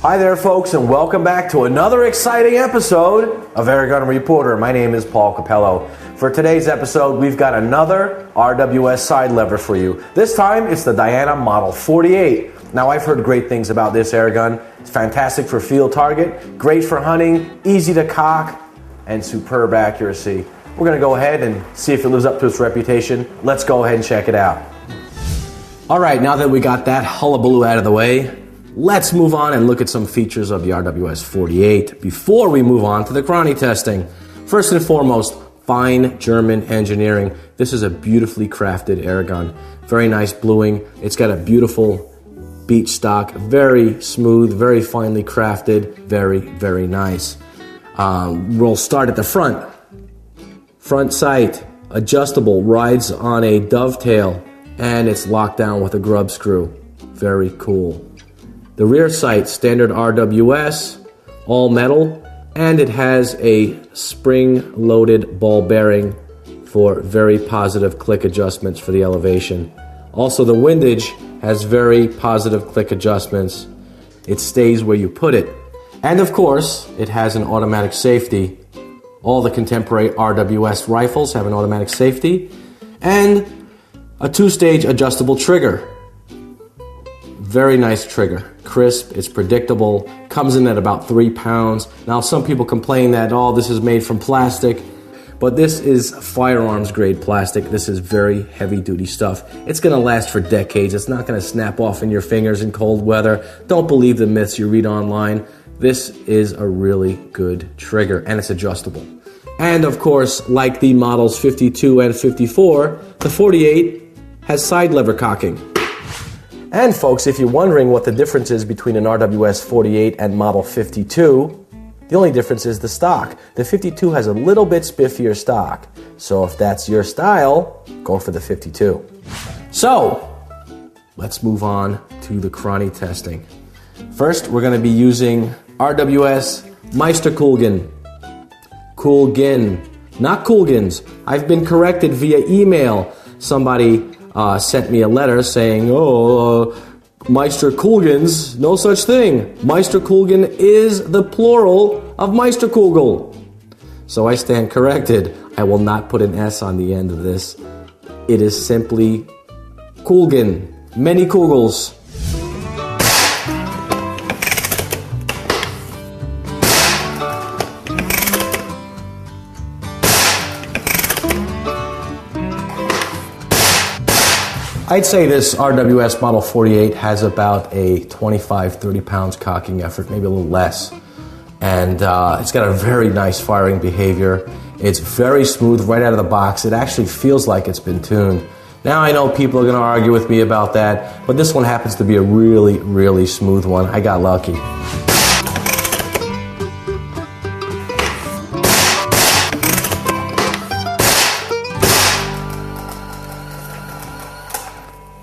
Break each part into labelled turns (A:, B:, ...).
A: Hi there, folks, and welcome back to another exciting episode of Airgun Reporter. My name is Paul Capello. For today's episode, we've got another RWS side lever for you. This time, it's the Diana Model 48. Now, I've heard great things about this airgun. It's fantastic for field target, great for hunting, easy to cock, and superb accuracy. We're going to go ahead and see if it lives up to its reputation. Let's go ahead and check it out. All right, now that we got that hullabaloo out of the way, let's move on and look at some features of the RWS 48 before we move on to the chrony testing. First and foremost, fine German engineering. This is a beautifully crafted airgun. Very nice bluing. It's got a beautiful beach stock, very smooth, very finely crafted, very, very nice. We'll start at the front. Front sight, adjustable, rides on a dovetail, and it's locked down with a grub screw. Very cool. The rear sight, standard RWS, all metal, and it has a spring-loaded ball bearing for very positive click adjustments for the elevation. Also, the windage has very positive click adjustments. It stays where you put it. And of course, it has an automatic safety. All the contemporary RWS rifles have an automatic safety and a two-stage adjustable trigger. Very nice trigger. Crisp, it's predictable, comes in at about 3 pounds. Now, some people complain that, oh, this is made from plastic, but this is firearms grade plastic. This is very heavy duty stuff. It's gonna last for decades. It's not gonna snap off in your fingers in cold weather. Don't believe the myths you read online. This is a really good trigger, and it's adjustable. And of course, like the models 52 and 54, the 48 has side lever cocking. And folks, if you're wondering what the difference is between an RWS 48 and Model 52, the only difference is the stock. The 52 has a little bit spiffier stock. So if that's your style, go for the 52. So, let's move on to the chrony testing. First, we're going to be using RWS Meisterkugeln. Kugeln, not Kugelns. I've been corrected via email. Somebody sent me a letter saying, Meisterkugelns, no such thing. Meisterkugeln is the plural of Meisterkugel. So I stand corrected. I will not put an S on the end of this. It is simply Kugeln, many Kugels. I'd say this RWS Model 48 has about a 25-30 pounds cocking effort, maybe a little less. And it's got a very nice firing behavior. It's very smooth right out of the box. It actually feels like it's been tuned. Now I know people are going to argue with me about that, but this one happens to be a really, really smooth one. I got lucky.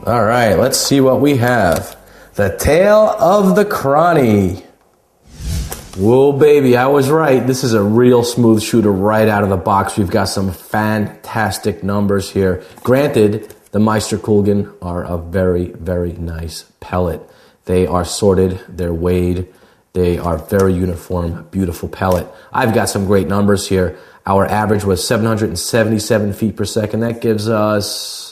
A: All right, let's see what we have. The tail of the chrony. Whoa, baby, I was right. This is a real smooth shooter right out of the box. We've got some fantastic numbers here. Granted, the Meisterkugeln are a very, very nice pellet. They are sorted, they're weighed, they are very uniform, beautiful pellet. I've got some great numbers here. Our average was 777 feet per second. That gives us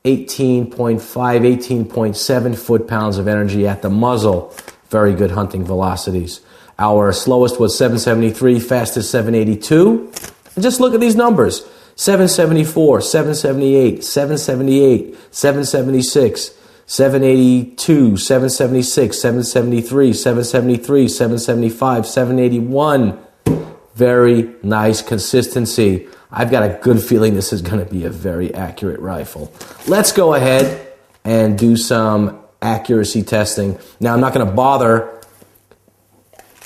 A: 18.5, 18.7 foot-pounds of energy at the muzzle. Very good hunting velocities. Our slowest was 773, fastest 782. And just look at these numbers. 774, 778, 778, 776, 782, 776, 773, 773, 775, 781. Very nice consistency. I've got a good feeling this is going to be a very accurate rifle. Let's go ahead and do some accuracy testing. Now, I'm not going to bother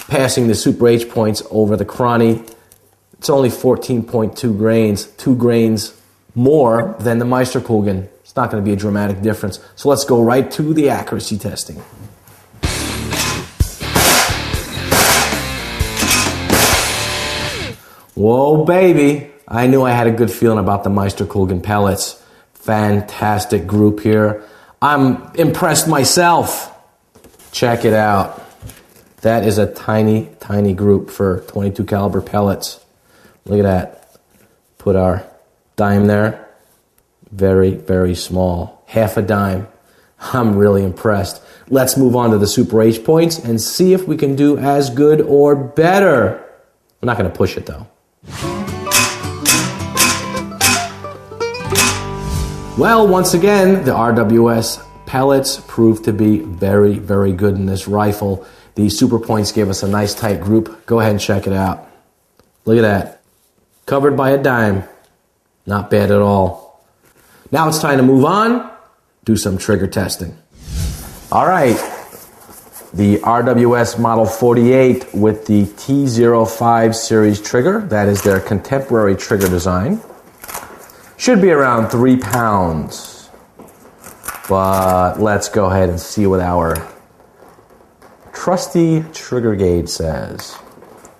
A: passing the Super H points over the chrony. It's only 14.2 grains, 2 grains more than the Meisterkugeln. It's not going to be a dramatic difference. So let's go right to the accuracy testing. Whoa, baby. I knew I had a good feeling about the Meisterkugeln pellets. Fantastic group here. I'm impressed myself. Check it out. That is a tiny, tiny group for 22 caliber pellets. Look at that. Put our dime there. Very, very small. Half a dime. I'm really impressed. Let's move on to the Super H points and see if we can do as good or better. I'm not going to push it though. Well, once again, the RWS pellets proved to be very, very good in this rifle. The Super Points gave us a nice tight group. Go ahead and check it out. Look at that. Covered by a dime. Not bad at all. Now it's time to move on, do some trigger testing. All right. The RWS Model 48 with the T05 series trigger. That is their contemporary trigger design. Should be around 3 pounds. But let's go ahead and see what our trusty trigger gauge says.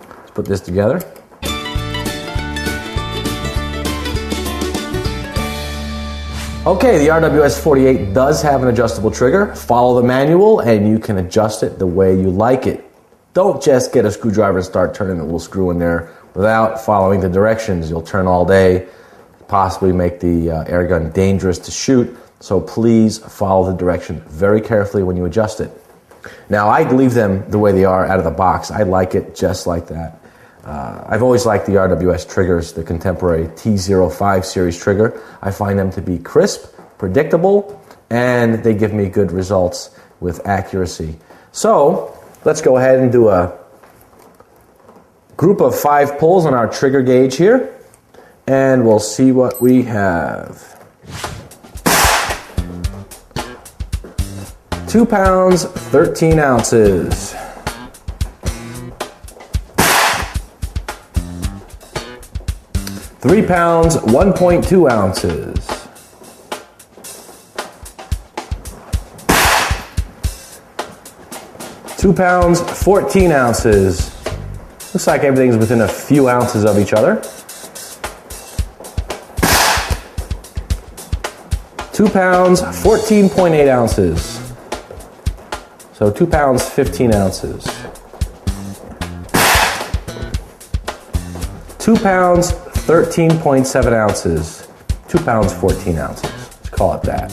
A: Let's put this together. Okay, the RWS 48 does have an adjustable trigger. Follow the manual and you can adjust it the way you like it. Don't just get a screwdriver and start turning the little screw in there without following the directions. You'll turn all day, possibly make the airgun dangerous to shoot. So please follow the direction very carefully when you adjust it. Now, I'd leave them the way they are out of the box. I like it just like that. I've always liked the RWS triggers, the contemporary T05 series trigger. I find them to be crisp, predictable, and they give me good results with accuracy. So, let's go ahead and do a group of 5 pulls on our trigger gauge here, and we'll see what we have. 2 pounds, 13 ounces. 3 pounds, 1.2 ounces. 2 pounds, 14 ounces. Looks like everything's within a few ounces of each other. 2 pounds, 14.8 ounces. So 2 pounds, 15 ounces. 2 pounds, 13.7 ounces. 2 pounds, 14 ounces. Let's call it that.